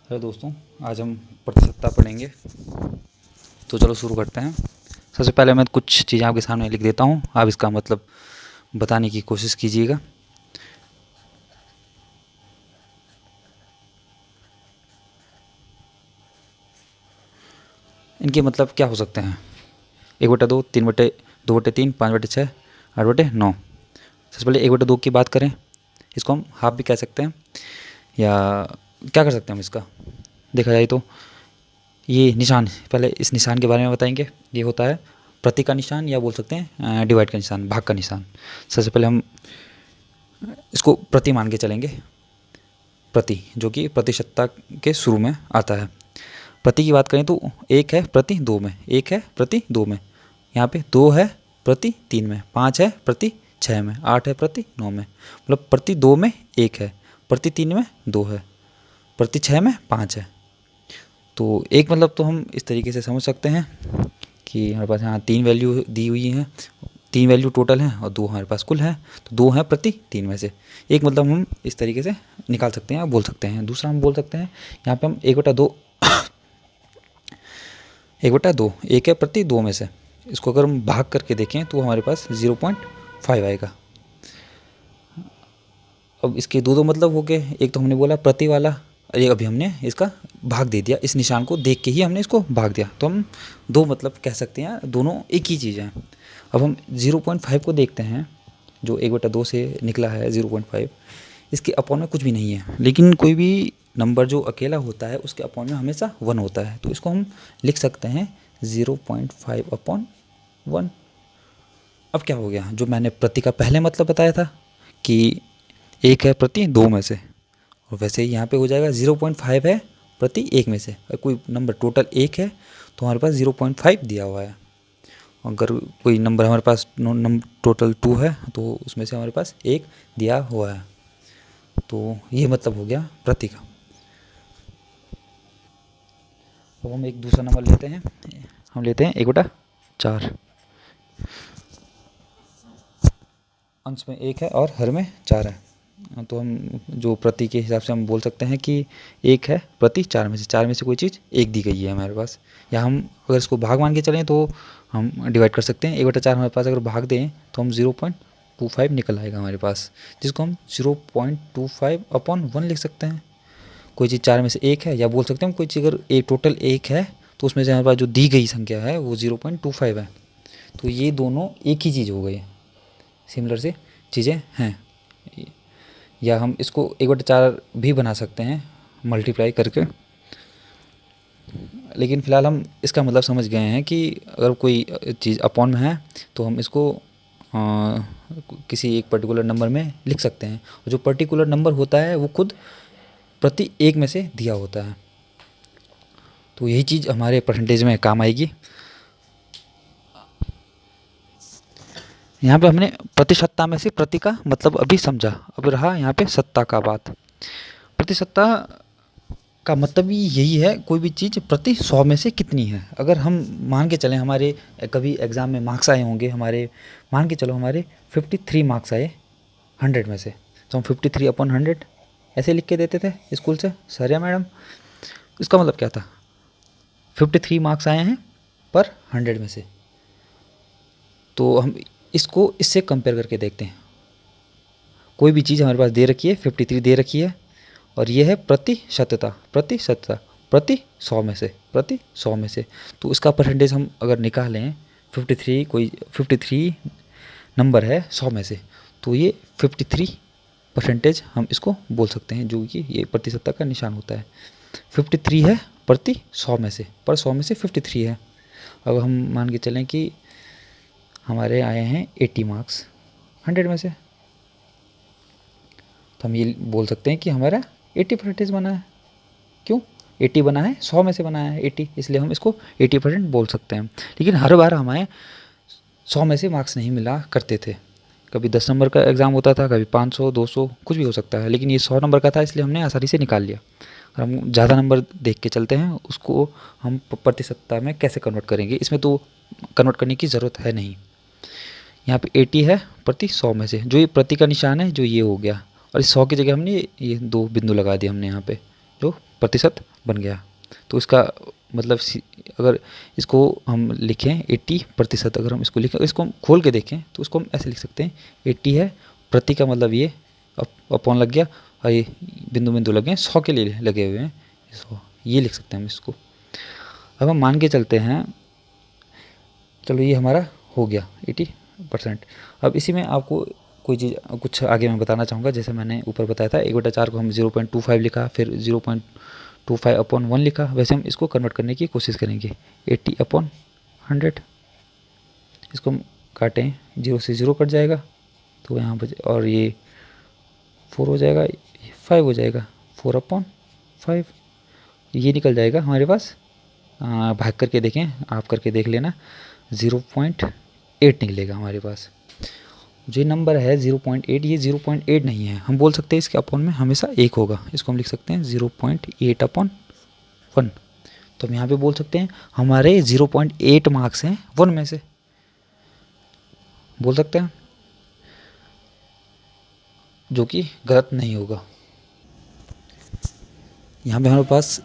Hello दोस्तों, आज हम प्रतिशतता पढ़ेंगे। तो चलो शुरू करते हैं। सबसे पहले मैं कुछ चीज़ें आपके सामने लिख देता हूँ, आप इसका मतलब बताने की कोशिश कीजिएगा। इनके मतलब क्या हो सकते हैं? 1/2, 3/2, 5/6, 8/9। सबसे पहले 1/2 की बात करें, इसको हम हाफ भी कह सकते हैं, या क्या कर सकते हैं हम इसका देखा जाए तो ये निशान। पहले इस निशान के बारे में बताएंगे। ये होता है प्रति का निशान, या बोल सकते हैं डिवाइड का निशान, भाग का निशान। सबसे पहले हम इसको प्रति मान के चलेंगे। प्रति जो कि प्रतिशतता के शुरू में आता है। प्रति की बात करें तो 1 है प्रति 2 में, 1 है प्रति 2 में, यहाँ पे 2 है प्रति 3 में, 5 है प्रति 6 में, 8 है प्रति 9 में। मतलब प्रति 2 में 1 है, प्रति 3 में 2 है, प्रति 6 में 5 है। तो एक मतलब तो हम इस तरीके से समझ सकते हैं कि हमारे पास यहाँ 3 वैल्यू दी हुई हैं, 3 वैल्यू टोटल हैं और 2 हमारे पास कुल है, तो 2 हैं प्रति 3 में से। एक मतलब हम इस तरीके से निकाल सकते हैं, बोल सकते हैं। दूसरा हम बोल सकते हैं यहाँ पे हम 1/2 1/2 1 है प्रति 2 में से, इसको अगर हम भाग करके देखें तो हमारे पास 0.5 आएगा। अब इसके दो मतलब हो गए। एक तो हमने बोला प्रति वाला, अरे अभी हमने इसका भाग दे दिया, इस निशान को देख के ही हमने इसको भाग दिया, तो हम दो मतलब कह सकते हैं, दोनों एक ही चीज़ है। अब हम 0.5 को देखते हैं, जो 1/2 से निकला है 0.5, इसके अपॉन में कुछ भी नहीं है, लेकिन कोई भी नंबर जो अकेला होता है उसके अपॉन में हमेशा 1 होता है, तो इसको हम लिख सकते हैं 0.5/1। अब क्या हो गया, जो मैंने प्रति का पहले मतलब बताया था कि 1 है प्रति 2 में से, और वैसे ही यहाँ पे हो जाएगा 0.5 है प्रति 1 में से। अगर कोई नंबर टोटल 1 है तो हमारे पास 0.5 दिया हुआ है। अगर कोई नंबर हमारे पास टोटल 2 है तो उसमें से हमारे पास 1 दिया हुआ है। तो ये मतलब हो गया प्रति का। अब हम एक दूसरा नंबर लेते हैं, हम लेते हैं 1/4। अंश में 1 है और हर में 4 है, तो हम जो प्रति के हिसाब से हम बोल सकते हैं कि 1 है प्रति 4 में से, 4 में से कोई चीज़ 1 दी गई है हमारे पास। या हम अगर इसको भाग मान के चलें तो हम डिवाइड कर सकते हैं। 1/4 हमारे पास अगर भाग दें तो हम 0.25 निकल आएगा हमारे पास, जिसको हम 0.25/1 लिख सकते हैं। कोई चीज़ 4 में से 1 है, या बोल सकते हैं हम कोई चीज़ अगर एक टोटल 1 है तो उसमें से हमारे पास जो दी गई संख्या है वो 0.25 है। तो ये दोनों एक ही चीज़ हो गई, सिमिलर से चीज़ें हैं। या हम इसको 1/4 भी बना सकते हैं मल्टीप्लाई करके, लेकिन फ़िलहाल हम इसका मतलब समझ गए हैं कि अगर कोई चीज़ अपॉन में है तो हम इसको किसी एक पर्टिकुलर नंबर में लिख सकते हैं, और जो पर्टिकुलर नंबर होता है वो खुद प्रति 1 में से दिया होता है। तो यही चीज़ हमारे परसेंटेज में काम आएगी। यहाँ पे हमने प्रतिशतता में से प्रति का मतलब अभी समझा, अब रहा यहाँ पे सत्ता का बात। प्रतिशतता का मतलब ही यही है, कोई भी चीज़ प्रति 100 में से कितनी है। अगर हम मान के चलें हमारे कभी एग्ज़ाम में मार्क्स आए होंगे, हमारे मान के चलो हमारे 53 मार्क्स आए 100 में से, तो हम 53/100 ऐसे लिख के देते थे स्कूल से, सर या मैडम। इसका मतलब क्या था, 53 मार्क्स आए हैं पर 100 में से। तो हम इसको इससे कंपेयर करके देखते हैं। कोई भी चीज़ हमारे पास दे रखी है, 53 दे रखी है, और ये है प्रतिशतता, प्रतिशतता प्रति 100 में से, प्रति 100 में से। तो इसका परसेंटेज हम अगर निकालें, 53 कोई 53 नंबर है 100 में से, तो ये 53% हम इसको बोल सकते हैं, जो कि ये प्रतिशतता का निशान होता है। 53 है प्रति 100 में से, पर 100 में से 53 है। अब हम मान के चलें कि हमारे आए हैं 80 मार्क्स 100 में से, तो हम ये बोल सकते हैं कि हमारा 80% बना है। क्यों 80 बना है, 100 में से बना है 80, इसलिए हम इसको 80% बोल सकते हैं। लेकिन हर बार हमें 100 में से मार्क्स नहीं मिला करते थे। कभी 10 नंबर का एग्ज़ाम होता था, कभी 500 200 कुछ भी हो सकता है, लेकिन ये 100 नंबर का था, इसलिए हमने आसानी से निकाल लिया। और हम ज़्यादा नंबर देख के चलते हैं, उसको हम प्रतिशतता में कैसे कन्वर्ट करेंगे, इसमें तो कन्वर्ट करने की ज़रूरत है नहीं। यहाँ पे 80 है प्रति 100 में से, जो ये प्रति का निशान है, जो ये हो गया, और इस 100 की जगह हमने ये 2 बिंदु लगा दिए हमने यहाँ पे, जो प्रतिशत बन गया। तो इसका मतलब अगर इसको हम लिखें 80%, अगर हम इसको लिखें, इसको हम खोल के देखें तो इसको हम ऐसे लिख सकते हैं 80 है, प्रति का मतलब ये अपॉन लग गया, और ये बिंदु बिंदु लगे हैं 100 के लिए लगे हुए हैं 100, ये लिख सकते हैं हम इसको। अब हम मान के चलते हैं, चलो ये हमारा हो गया 80%। अब इसी में आपको कोई चीज़ कुछ आगे मैं बताना चाहूँगा। जैसे मैंने ऊपर बताया था 1/4 को हम 0.25 लिखा, फिर 0.25/1 लिखा, वैसे हम इसको कन्वर्ट करने की कोशिश करेंगे। 80/100, इसको हम काटें, 0 से 0 कट जाएगा तो यहाँ पर, और ये 4 हो जाएगा, 5 हो जाएगा, 4/5 ये निकल जाएगा हमारे पास। भाग करके देखें, आप करके देख लेना, 0.8 निकलेगा हमारे पास। जो नंबर है 0.8, ये 0.8 नहीं है, हम बोल सकते हैं इसके अपॉन में हमेशा 1 होगा। इसको हम लिख सकते हैं 0.8/1। तो हम यहाँ पे बोल सकते हैं हमारे 0.8 मार्क्स हैं 1 में से, बोल सकते हैं, जो कि गलत नहीं होगा। यहाँ पे हमारे पास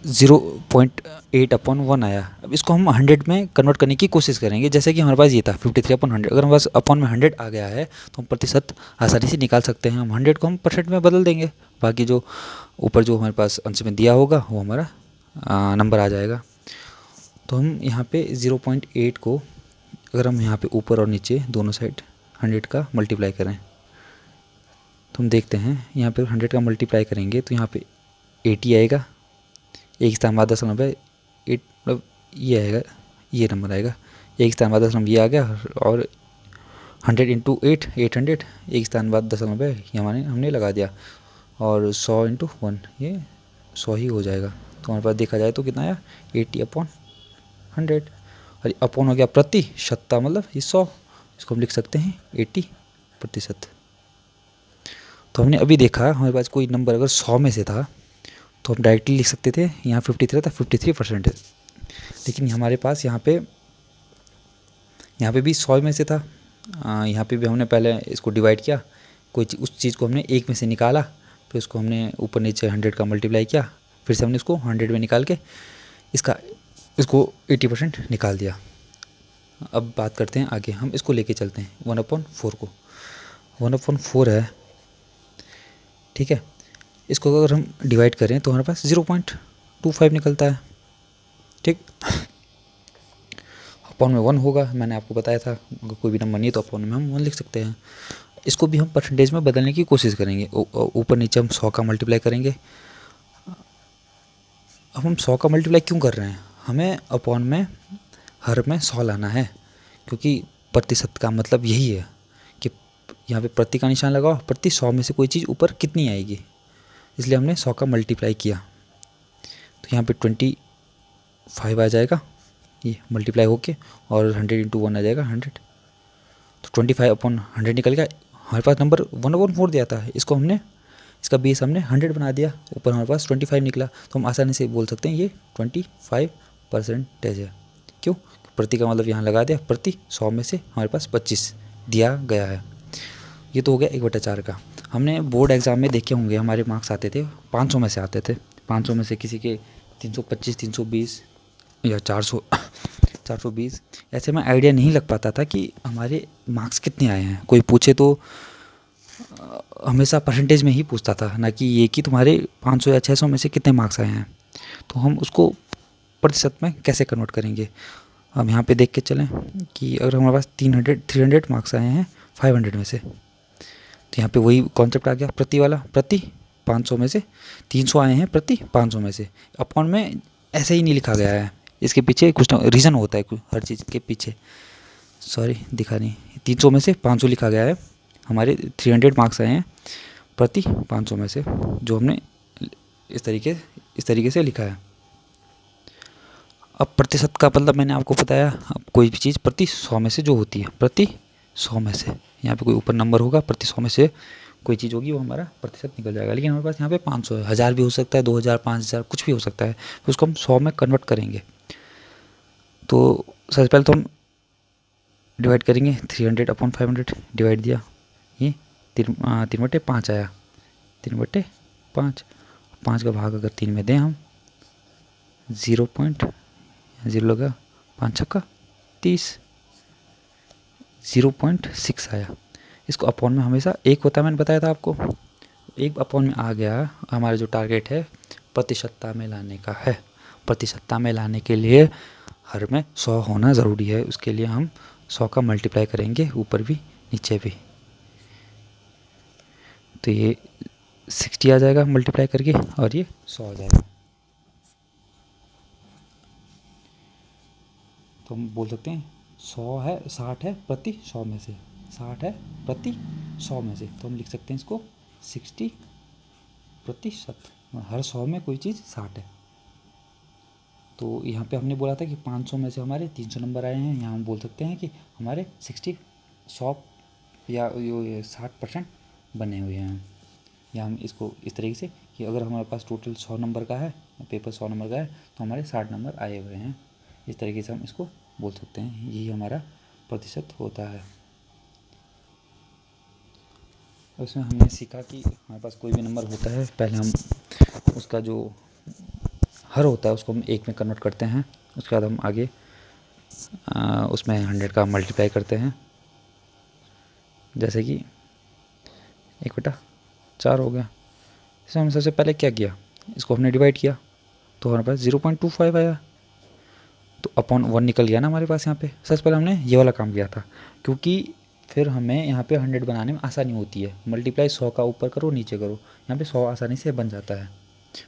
0.8/1 आया। अब इसको हम 100 में कन्वर्ट करने की कोशिश करेंगे। जैसे कि हमारे पास ये था 53/100, अगर हमारे पास अपॉन में 100 आ गया है तो हम प्रतिशत आसानी से निकाल सकते हैं। हम 100 को हम परसेंट में बदल देंगे, बाकी जो ऊपर जो हमारे पास अंश में दिया होगा वो हमारा नंबर आ जाएगा। तो हम यहाँ पे 0.8 को अगर हम यहाँ पे ऊपर और नीचे दोनों साइड 100 का मल्टीप्लाई करें तो हम देखते हैं यहाँ पे 100 का मल्टीप्लाई करेंगे तो यहाँ पे 80 आएगा, एक स्थान बाद दशमलव है 8, मतलब ये आएगा, ये नंबर आएगा, एक स्थान बाद दशमलव ये आ गया, और 100 × 8 800, एक स्थान बाद दशमलव है ये हमने लगा दिया, और 100 × 1 ये 100 ही हो जाएगा। तो हमारे पास देखा जाए तो कितना आया 80/100, और अपॉन हो गया प्रति, शत्ता मतलब ये 100, इसको हम लिख सकते हैं 80%। तो हमने अभी देखा हमारे पास कोई नंबर अगर 100 में से था तो हम डायरेक्टली लिख सकते थे, यहाँ 53 था, 53% है। लेकिन हमारे पास यहाँ पे भी 100 में से था, यहाँ पे भी हमने पहले इसको डिवाइड किया, उस चीज़ को हमने 1 में से निकाला, फिर उसको हमने ऊपर नीचे 100 का मल्टीप्लाई किया, फिर से हमने इसको 100 में निकाल के इसको 80% निकाल दिया। अब बात करते हैं आगे, हम इसको लेके चलते हैं 1/4 को, 1/4 है, ठीक है। इसको अगर हम डिवाइड करें तो हमारे पास 0.25 निकलता है, ठीक। अपॉन में 1 होगा, मैंने आपको बताया था कोई भी नंबर नहीं तो अपॉन में हम 1 लिख सकते हैं। इसको भी हम परसेंटेज में बदलने की कोशिश करेंगे, ऊपर नीचे हम 100 का मल्टीप्लाई करेंगे। अब हम 100 का मल्टीप्लाई क्यों कर रहे हैं, हमें अपॉन में हर में 100 लाना है, क्योंकि प्रतिशत का मतलब यही है कि यहाँ पे प्रति का निशान लगाओ, प्रति 100 में से कोई चीज़ ऊपर कितनी आएगी, इसलिए हमने 100 का मल्टीप्लाई किया। तो यहाँ पे 25 आ जाएगा, ये मल्टीप्लाई होके, और 100 × 1 आ जाएगा 100, तो 25/100 निकल गया। हमारे पास नंबर 1/4 दिया था, इसको हमने इसका बेस हमने 100 बना दिया, ऊपर हमारे पास 25 निकला, तो हम आसानी से बोल सकते हैं ये 25% है। क्यों, प्रति का मतलब यहाँ लगा दिया, प्रति 100 में से हमारे पास 25 दिया गया है। ये तो हो गया 1/4 का। हमने बोर्ड एग्ज़ाम में देखे होंगे हमारे मार्क्स आते थे 500 में से आते थे, 500 में से किसी के 325, 320 या 400 420, ऐसे में आइडिया नहीं लग पाता था कि हमारे मार्क्स कितने आए हैं। कोई पूछे तो हमेशा परसेंटेज में ही पूछता था, ना कि ये कि तुम्हारे 500 या 600 में से कितने मार्क्स आए हैं। तो हम उसको प्रतिशत में कैसे कन्वर्ट करेंगे, हम यहाँ पे देख के चलें कि अगर हमारे पास 300 मार्क्स आए हैं 500 में से, तो यहाँ पे वही कॉन्सेप्ट आ गया प्रति वाला, प्रति 500 में से 300 आए हैं प्रति 500 में से। अपॉन में ऐसे ही नहीं लिखा गया है, इसके पीछे कुछ ना रीज़न होता है, कुछ हर चीज़ के पीछे, सॉरी दिखा नहीं, 300 में से 500 लिखा गया है। हमारे 300 मार्क्स आए हैं प्रति 500 में से, जो हमने इस तरीके से लिखा है। अब प्रतिशत का मतलब मैंने आपको बताया, अब कोई भी चीज़ प्रति 100 में से जो होती है, प्रति 100 में से, यहाँ पे कोई ऊपर नंबर होगा, प्रति 100 में से कोई चीज़ होगी, वो हमारा प्रतिशत निकल जाएगा। लेकिन हमारे पास यहाँ पे 500 है, 1000 भी हो सकता है, 2000, 5000, कुछ भी हो सकता है, तो उसको हम 100 में कन्वर्ट करेंगे। तो सबसे पहले तो हम डिवाइड करेंगे, 300/500 डिवाइड दिया, ये 3/5 आया, 3/5। 5 का भाग अगर 3 में दें हम, 0.0 लगा, 5 छक्का 30, 0.6 आया। इसको अपॉन में हमेशा 1 होता है, मैंने बताया था आपको, 1 अपॉन में आ गया। हमारा जो टारगेट है प्रतिशतता में लाने का है। प्रतिशतता में लाने के लिए हर में 100 होना ज़रूरी है, उसके लिए हम 100 का मल्टीप्लाई करेंगे, ऊपर भी नीचे भी। तो ये 60 आ जाएगा मल्टीप्लाई करके, और ये 100 आ जाएगा। तो हम बोल सकते हैं 100 है, 60 है प्रति 100 में से, 60 है प्रति 100 में से। तो हम लिख सकते हैं इसको 60%। हर 100 में कोई चीज़ 60 है। तो यहाँ पे हमने बोला था कि 500 में से हमारे 300 नंबर आए हैं। यहाँ हम बोल सकते हैं कि हमारे 100 या 60% बने हुए हैं। या हम इसको इस तरीके से कि अगर हमारे पास टोटल 100 नंबर का है, पेपर 100 नंबर का है, तो हमारे 60 नंबर आए हुए हैं। इस तरीके से हम इसको बोल सकते हैं। यही हमारा प्रतिशत होता है। उसमें हमने सीखा कि हमारे पास कोई भी नंबर होता है, पहले हम उसका जो हर होता है उसको हम 1 में कन्वर्ट करते हैं। उसके बाद हम आगे उसमें 100 का मल्टीप्लाई करते हैं। जैसे कि 1/4 हो गया। इसमें हमने सबसे पहले क्या किया, इसको हमने डिवाइड किया, तो हमारे पास 0.25 आया। तो अपॉन 1 निकल गया ना हमारे पास यहाँ पे। सबसे पहले हमने ये वाला काम किया था, क्योंकि फिर हमें यहाँ पे 100 बनाने में आसानी होती है। मल्टीप्लाई 100 का ऊपर करो नीचे करो, यहाँ पे 100 आसानी से बन जाता है।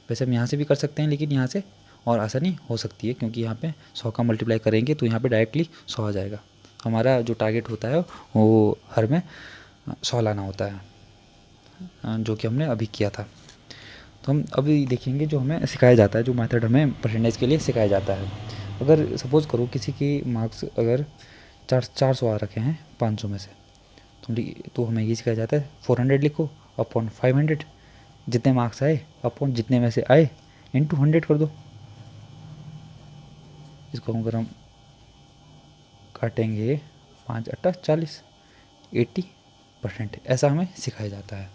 वैसे हम यहाँ से भी कर सकते हैं, लेकिन यहाँ से और आसानी हो सकती है, क्योंकि यहाँ पे 100 का मल्टीप्लाई करेंगे तो यहाँ पे डायरेक्टली 100 आ जाएगा। हमारा जो टारगेट होता है वो हर में 100 लाना होता है, जो कि हमने अभी किया था। तो हम अभी देखेंगे जो हमें सिखाया जाता है, जो मेथड हमें परसेंटेज के लिए सिखाया जाता है। अगर सपोज़ करो किसी की मार्क्स अगर 400 आ रखे हैं 500 में से, तो हमें ये सिखाया जाता है 400 लिखो अपॉन 500, जितने मार्क्स आए अपॉन जितने में से आए इंटू 100 कर दो। इसको अगर हम काटेंगे 5×8 = 40, 80%, ऐसा हमें सिखाया जाता है।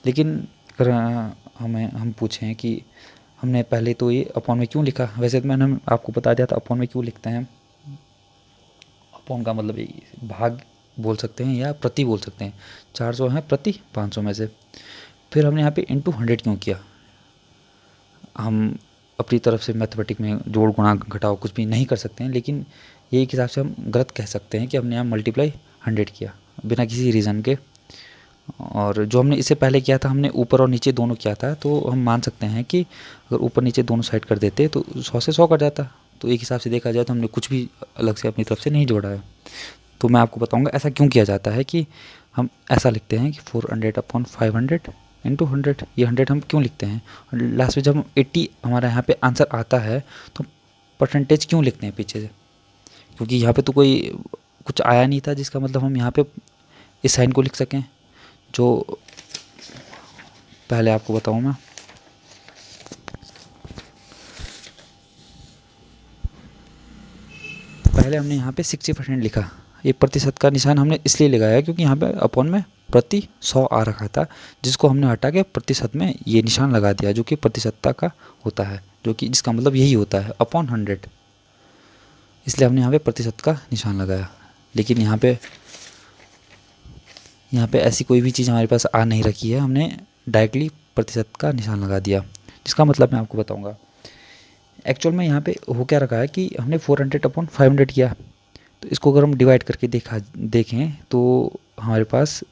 लेकिन अगर हम पूछें कि हमने पहले तो ये अपॉन में क्यों लिखा, वैसे तो मैंने आपको बता दिया था अपॉन में क्यों लिखते हैं। अपॉन का मतलब भाग बोल सकते हैं या प्रति बोल सकते हैं। 400 है प्रति 500 में से। फिर हमने यहाँ पे इंटू 100 क्यों किया। हम अपनी तरफ से मैथमेटिक में जोड़ गुणा घटाव कुछ भी नहीं कर सकते हैं, लेकिन ये एक हिसाब से हम गलत कह सकते हैं कि हमने यहाँ मल्टीप्लाई 100 किया बिना किसी रीज़न के। और जो हमने इससे पहले किया था, हमने ऊपर और नीचे दोनों किया था, तो हम मान सकते हैं कि अगर ऊपर नीचे दोनों साइड कर देते तो 100 से 100 कट जाता। तो एक हिसाब से देखा जाए तो हमने कुछ भी अलग से अपनी तरफ से नहीं जोड़ा है। तो मैं आपको बताऊंगा ऐसा क्यों किया जाता है, कि हम ऐसा लिखते हैं कि 400/500 इंटू 100। ये 100 हम क्यों लिखते हैं, और लास्ट में जब 80 हमारा यहाँ पे आंसर आता है तो परसेंटेज क्यों लिखते हैं पीछे से, क्योंकि यहाँ पे तो कोई कुछ आया नहीं था, जिसका मतलब हम यहाँ पे इस साइन को लिख सकें। जो पहले आपको बताऊँ मैं, पहले हमने यहाँ पे 60% लिखा। ये प्रतिशत का निशान हमने इसलिए लगाया क्योंकि यहाँ पे अपॉन में प्रति 100 आ रखा था, जिसको हमने हटा के प्रतिशत में ये निशान लगा दिया, जो कि प्रतिशतता का होता है, जो कि जिसका मतलब यही होता है अपॉन 100। इसलिए हमने यहाँ पे प्रतिशत का निशान लगाया। लेकिन यहाँ पे ऐसी कोई भी चीज़ हमारे पास आ नहीं रखी है, हमने डायरेक्टली प्रतिशत का निशान लगा दिया, जिसका मतलब मैं आपको बताऊँगा। एक्चुअल में यहाँ पे हो क्या रखा है कि हमने 400/500 किया, तो इसको अगर हम डिवाइड करके देखें तो हमारे पास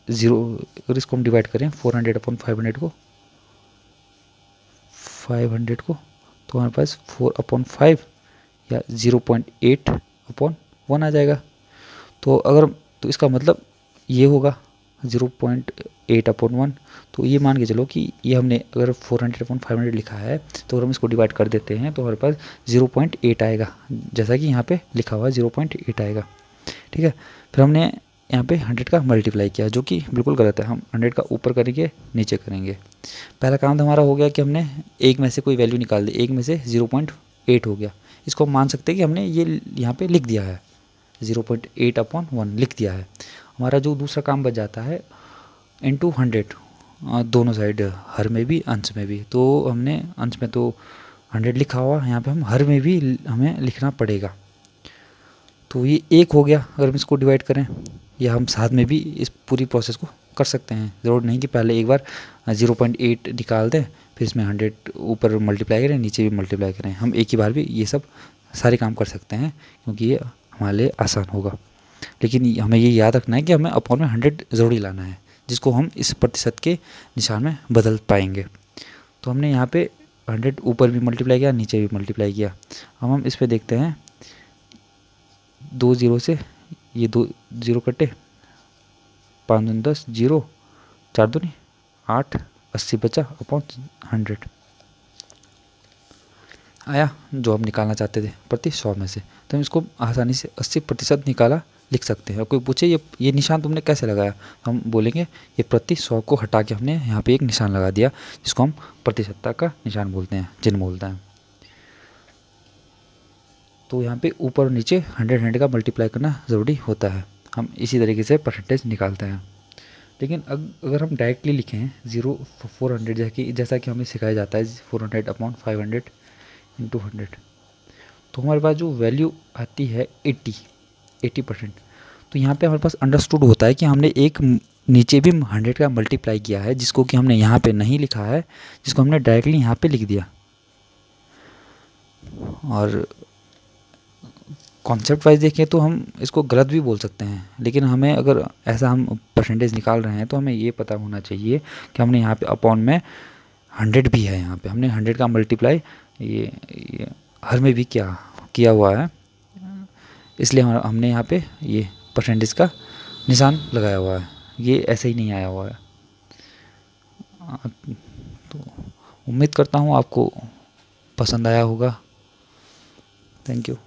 0, अगर इसको हम डिवाइड करें 400/500 को 500 को, तो हमारे पास 4/5 या 0.8/1 आ जाएगा। तो इसका मतलब ये होगा 0.8/1। तो ये मान के चलो कि ये हमने अगर 400/500 लिखा है, तो अगर हम इसको डिवाइड कर देते हैं तो हमारे पास 0.8 आएगा, जैसा कि यहाँ पे लिखा हुआ है 0.8 आएगा। ठीक है। फिर हमने यहाँ पे 100 का मल्टीप्लाई किया, जो कि बिल्कुल गलत है। हम 100 का ऊपर करेंगे नीचे करेंगे। पहला काम तो हमारा हो गया कि हमने एक में से कोई वैल्यू निकाल दी, एक में से 0.8 हो गया। इसको हम मान सकते हैं कि हमने ये यहाँ पे लिख दिया है, 0.8/1 लिख दिया है। हमारा जो दूसरा काम बच जाता है इंटू 100, दोनों साइड, हर में भी अंश में भी। तो हमने अंश में तो 100 लिखा हुआ, यहाँ पे हम हर में भी हमें लिखना पड़ेगा। तो ये 1 हो गया अगर हम इसको डिवाइड करें, या हम साथ में भी इस पूरी प्रोसेस को कर सकते हैं। ज़रूर नहीं कि पहले एक बार 0.8 निकाल दें, फिर इसमें 100 ऊपर मल्टीप्लाई करें, नीचे भी मल्टीप्लाई करें। हम एक ही बार भी ये सब सारे काम कर सकते हैं, क्योंकि ये हमारे लिए आसान होगा। लेकिन हमें ये याद रखना है कि हमें अपॉन में 100 ज़रूर ही लाना है, जिसको हम इस प्रतिशत के निशान में बदल पाएंगे। तो हमने यहाँ पे 100 ऊपर भी मल्टीप्लाई किया, नीचे भी मल्टीप्लाई किया। अब हम इस पे देखते हैं, 2 0 से ये 2 0 कटे, 5 दूनी 10, 0 4 दूनी 8, 80 बचा अपॉन 100 आया, जो हम निकालना चाहते थे प्रति 100 में से। तो हम इसको आसानी से 80% निकाला लिख सकते हैं। और कोई पूछे ये निशान तुमने कैसे लगाया, हम बोलेंगे ये प्रति 100 को हटा के हमने यहाँ पे एक निशान लगा दिया, जिसको हम प्रतिशतता का निशान बोलते हैं, चिन्ह बोलते हैं। तो यहाँ पे ऊपर और नीचे 100 का मल्टीप्लाई करना ज़रूरी होता है। हम इसी तरीके से परसेंटेज निकालते हैं। लेकिन अगर हम डायरेक्टली लिखें 400, जैसा कि हमें सिखाया जाता है 400 अपॉन 500 इंटू 100, तो हमारे पास जो वैल्यू आती है 80%। तो यहाँ पे हमारे पास अंडरस्टूड होता है कि हमने एक नीचे भी 100 का मल्टीप्लाई किया है, जिसको कि हमने यहाँ पे नहीं लिखा है, जिसको हमने डायरेक्टली यहाँ पे लिख दिया। और कॉन्सेप्ट वाइज देखें तो हम इसको गलत भी बोल सकते हैं, लेकिन हमें अगर ऐसा हम परसेंटेज निकाल रहे हैं तो हमें ये पता होना चाहिए कि हमने यहाँ पे अपॉन में 100 भी है, यहाँ पे हमने 100 का मल्टीप्लाई ये हर में भी किया हुआ है, इसलिए हमने यहाँ पे ये परसेंटेज का निशान लगाया हुआ है, ये ऐसे ही नहीं आया हुआ है। तो उम्मीद करता हूँ आपको पसंद आया होगा। Thank you.